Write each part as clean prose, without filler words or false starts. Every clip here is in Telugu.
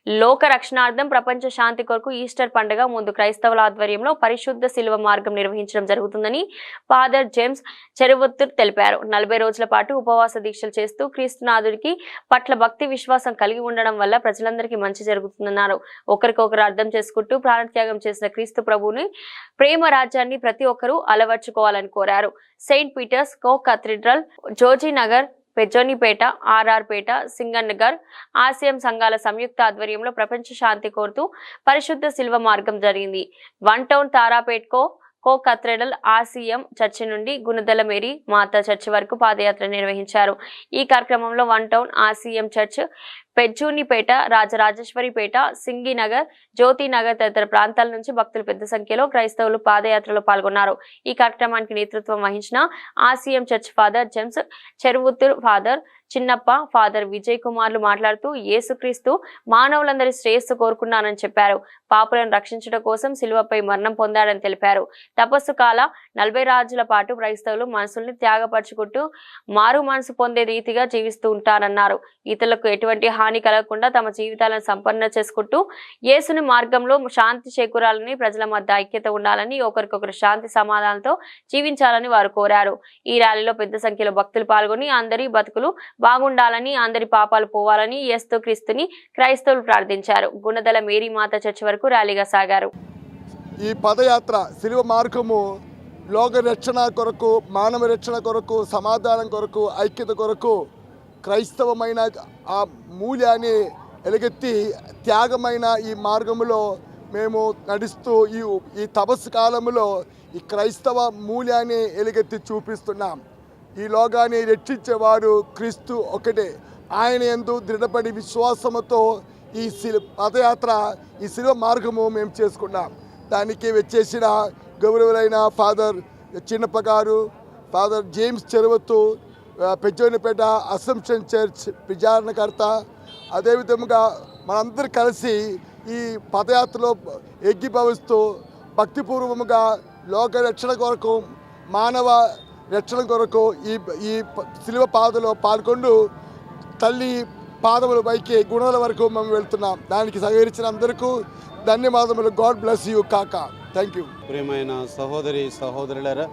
లోక రక్షణార్థం ప్రపంచ శాంతి కొరకు ఈస్టర్ పండుగ ముందు క్రైస్తవుల ఆధ్వర్యంలో పరిశుద్ధ శిలువ మార్గం నిర్వహించడం జరుగుతుందని ఫాదర్ జేమ్స్ చెరువత్తూర్ తెలిపారు. 40 రోజుల పాటు ఉపవాస దీక్షలు చేస్తూ క్రీస్తునాథుడికి పట్ల భక్తి విశ్వాసం కలిగి ఉండడం వల్ల ప్రజలందరికీ మంచి జరుగుతుందన్నారు. ఒకరికొకరు అర్థం చేసుకుంటూ ప్రాణత్యాగం చేసిన క్రీస్తు ప్రభువుని ప్రేమ రాజ్యాన్ని ప్రతి ఒక్కరూ అలవర్చుకోవాలని కోరారు. సెయింట్ పీటర్స్ కో కథీడ్రల్, జోజీ నగర్, పెజోనిపేట, ఆర్ఆర్పేట, సింగన్నగర్ ఆసియం సంఘాల సంయుక్త ఆధ్వర్యంలో ప్రపంచ శాంతి కోరుతూ పరిశుద్ధ శిల్వ మార్గం జరిగింది. వన్ టౌన్ తారాపేట్ కో కథీడ్రల్ ఆసియం చర్చి నుండి గుణదల మేరీ మాతా చర్చి వరకు పాదయాత్ర నిర్వహించారు. ఈ కార్యక్రమంలో వన్ టౌన్ ఆసియం చర్చ్, పెజ్జూనిపేట, రాజరాజేశ్వరిపేట, సింగినగర్, జ్యోతినగర్ తదితర ప్రాంతాల నుంచి భక్తులు పెద్ద సంఖ్యలో క్రైస్తవులు పాదయాత్రలో పాల్గొన్నారు. ఈ కార్యక్రమానికి నేతృత్వం వహించిన ఆసియం చర్చ్ ఫాదర్ జేమ్స్ చెరువుత్తూర్, ఫాదర్ చిన్నప్ప, ఫాదర్ విజయ్ కుమార్లు మాట్లాడుతూ యేసుక్రీస్తు మానవులందరి శ్రేయస్సు కోరుకున్నానని చెప్పారు. పాపులను రక్షించడం కోసం శిలువపై మరణం పొందాడని తెలిపారు. తపస్సు కాల 40 రోజుల పాటు క్రైస్తవులు మనసుల్ని త్యాగపరుచుకుంటూ మారు మనసు పొందే రీతిగా జీవిస్తూ ఉంటారన్నారు. ఇతరులకు ఎటువంటి హాని కలగకుండా తమ జీవితాలను సంపన్న చేసుకుంటూ యేసుని మార్గంలో శాంతి చేకూరాలని, ప్రజల మధ్య ఐక్యత ఉండాలని, ఒకరికొకరు శాంతి సమాధానంతో జీవించాలని వారు కోరారు. ఈ ర్యాలీలో పెద్ద సంఖ్యలో భక్తులు పాల్గొని అందరి బతుకులు బాగుండాలని, అందరి పాపాలు పోవాలని యేసు క్రీస్తుని క్రైస్తవులు ప్రార్థించారు. గుణదల మేరీ మాత చర్చి వరకు ర్యాలీగా సాగారు. ఈ పదయాత్ర శిలువ మార్గము లోక రక్షణ కొరకు, మానవ రక్షణ కొరకు, సమాధానం కొరకు, ఐక్యత కొరకు క్రైస్తవమైన ఆ మూల్యాన్ని ఎలుగెత్తి త్యాగమైన ఈ మార్గములో మేము నడుస్తూ ఈ తపస్సు కాలంలో ఈ క్రైస్తవ మూల్యాన్ని ఎలుగెత్తి చూపిస్తున్నాం. ఈ లోకాన్ని రక్షించేవాడు క్రీస్తు ఒకటే. ఆయన యందు దృఢపడి విశ్వాసముతో ఈ పదయాత్ర, ఈ శిలువ మార్గము మేము చేసుకున్నాం. దానికి వచ్చేసిన గౌరవులైన ఫాదర్ చిన్నప్ప గారు, ఫాదర్ జేమ్స్ చెరువత్తూర్, పెజ్జోనిపేట అసంప్షన్ చర్చ్ విచారణకర్త, అదేవిధంగా మనందరూ కలిసి ఈ పదయాత్రలో ఏకీభవిస్తూ భక్తిపూర్వముగా లోక రక్షణ కొరకు, మానవ రక్షణ కొరకు ఈ శిలువ పాదలో పాల్గొంటూ తల్లి పాదముల పైకి గుణాల వరకు మేము వెళ్తున్నాం. దానికి సహకరించిన అందరికీ ధన్యవాదములు. గాడ్ బ్లెస్ యూ కాకా. Thank you. ప్రియమైన సహోదరి సహోదరులారా,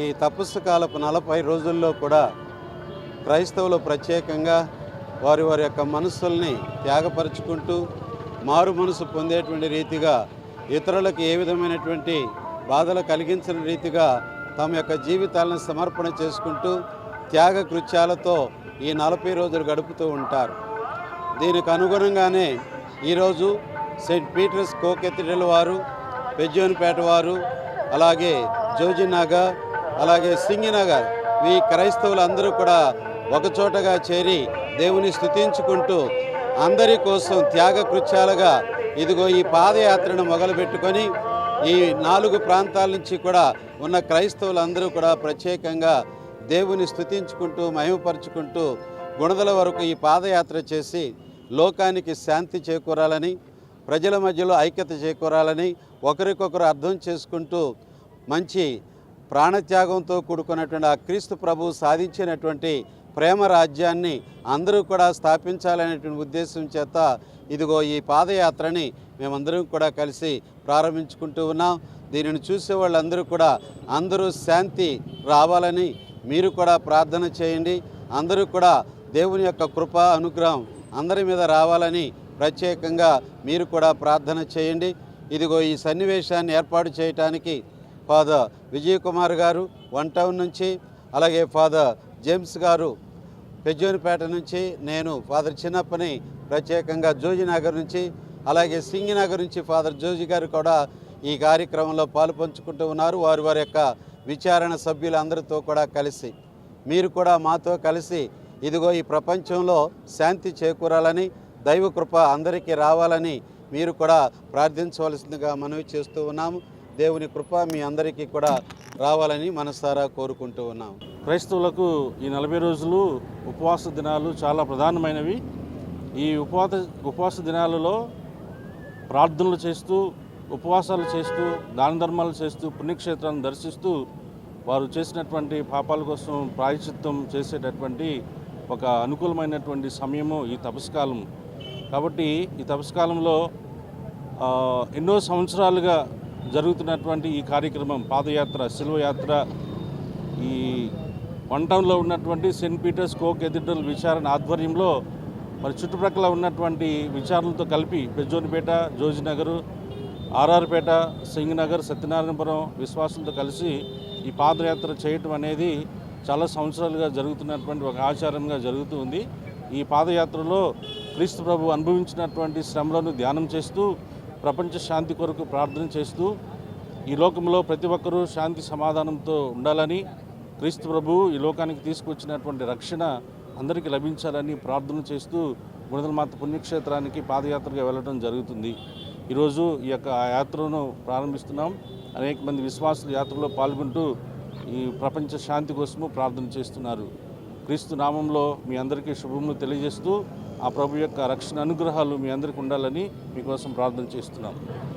ఈ తపస్సు కాలపు 40 రోజుల్లో కూడా క్రైస్తవులు ప్రత్యేకంగా వారి యొక్క మనస్సుల్ని త్యాగపరుచుకుంటూ మారు మనసు పొందేటువంటి రీతిగా, ఇతరులకు ఏ విధమైనటువంటి బాధలు కలిగించిన రీతిగా తమ యొక్క జీవితాలను సమర్పణ చేసుకుంటూ త్యాగ కృత్యాలతో ఈ 40 రోజులు గడుపుతూ ఉంటారు. దీనికి అనుగుణంగానే ఈరోజు సెయింట్ పీటర్స్ కో కథీడ్రల్ వారు, పెజ్జోనిపేట వారు, అలాగే జోజినగర్, అలాగే సింగినగర్ ఈ క్రైస్తవులందరూ కూడా ఒకచోటగా చేరి దేవుని స్తుతించుకుంటూ అందరి కోసం త్యాగ కృత్యాలుగా ఇదిగో ఈ పాదయాత్రను మొదలుపెట్టుకొని ఈ 4 ప్రాంతాల నుంచి కూడా ఉన్న క్రైస్తవులందరూ కూడా ప్రత్యేకంగా దేవుని స్తుతించుకుంటూ మహిమపరుచుకుంటూ గుణదల వరకు ఈ పాదయాత్ర చేసి లోకానికి శాంతి చేకూరాలని, ప్రజల మధ్యలో ఐక్యత చేకూరాలని, ఒకరికొకరు అర్థం చేసుకుంటూ మంచి ప్రాణత్యాగంతో కూడుకున్నటువంటి ఆ క్రీస్తు ప్రభువు సాధించినటువంటి ప్రేమ రాజ్యాన్ని అందరూ కూడా స్థాపించాలనేటువంటి ఉద్దేశం చేత ఇదిగో ఈ పాదయాత్రని మేమందరం కూడా కలిసి ప్రారంభించుకుంటూ ఉన్నాం. దీనిని చూసే వాళ్ళందరూ కూడా అందరూ శాంతి రావాలని మీరు కూడా ప్రార్థన చేయండి. అందరూ కూడా దేవుని యొక్క కృప అనుగ్రహం అందరి మీద రావాలని ప్రత్యేకంగా మీరు కూడా ప్రార్థన చేయండి. ఇదిగో ఈ సన్నివేశాన్ని ఏర్పాటు చేయడానికి ఫాదర్ విజయ్ కుమార్ గారు వన్ టౌన్ నుంచి, అలాగే ఫాదర్ జేమ్స్ గారు పెజ్జోనిపేట నుంచి, నేను ఫాదర్ చిన్నప్పని ప్రత్యేకంగా జోజినగర్ నుంచి, అలాగే సింగినగర్ నుంచి ఫాదర్ జోజి గారు కూడా ఈ కార్యక్రమంలో పాలు పంచుకుంటూ ఉన్నారు. వారి యొక్క విచారణ సభ్యులందరితో కూడా కలిసి మీరు కూడా మాతో కలిసి ఇదిగో ఈ ప్రపంచంలో శాంతి చేకూరాలని, దైవ కృప అందరికీ రావాలని మీరు కూడా ప్రార్థించవలసిందిగా మనవి చేస్తూ ఉన్నాము. దేవుని కృప మీ అందరికీ కూడా రావాలని మనసారా కోరుకుంటూ ఉన్నాము. క్రైస్తవులకు ఈ 40 రోజులు ఉపవాస దినాలు చాలా ప్రధానమైనవి. ఈ ఉపవాస దినాలలో ప్రార్థనలు చేస్తూ, ఉపవాసాలు చేస్తూ, దాన ధర్మాలు చేస్తూ, పుణ్యక్షేత్రాలను దర్శిస్తూ వారు చేసినటువంటి పాపాల కోసం ప్రాయశ్చిత్తం చేసేటటువంటి ఒక అనుకూలమైనటువంటి సమయము ఈ తపస్కాలం. కాబట్టి ఈ తపస్కాలంలో ఎన్నో సంవత్సరాలుగా జరుగుతున్నటువంటి ఈ కార్యక్రమం పాదయాత్ర శిల్వయాత్ర ఈ వన్ టౌన్లో ఉన్నటువంటి సెయింట్ పీటర్స్ కో కెథీడ్రల్ విచారణ ఆధ్వర్యంలో మరి చుట్టుప్రక్కల ఉన్నటువంటి విచారణలతో కలిపి బెజ్జోనిపేట జోజినగర్ ఆర్ఆర్పేట సింగనగర్ సత్యనారాయణపురం విశ్వాసులతో కలిసి ఈ పాదయాత్ర చేయటం అనేది చాలా సంవత్సరాలుగా జరుగుతున్నటువంటి ఒక ఆచారంగా జరుగుతూ ఉంది. ఈ పాదయాత్రలో క్రీస్తు ప్రభు అనుభవించినటువంటి శ్రమలను ధ్యానం చేస్తూ ప్రపంచ శాంతి కొరకు ప్రార్థన చేస్తూ ఈ లోకంలో ప్రతి ఒక్కరూ శాంతి సమాధానంతో ఉండాలని క్రీస్తు ప్రభు ఈ లోకానికి తీసుకొచ్చినటువంటి రక్షణ అందరికీ లభించాలని ప్రార్థన చేస్తూ గుణదలమాత పుణ్యక్షేత్రానికి పాదయాత్రగా వెళ్ళడం జరుగుతుంది. ఈరోజు ఈ యొక్క యాత్రను ప్రారంభిస్తున్నాం. అనేక మంది విశ్వాసులు యాత్రలో పాల్గొంటూ ఈ ప్రపంచ శాంతి కోసము ప్రార్థన చేస్తున్నారు. క్రీస్తు నామంలో మీ అందరికీ శుభములు తెలియజేస్తూ ఆ ప్రభు యొక్క రక్షణ అనుగ్రహాలు మీ అందరికీ ఉండాలని మీకోసం ప్రార్థన చేస్తున్నాం.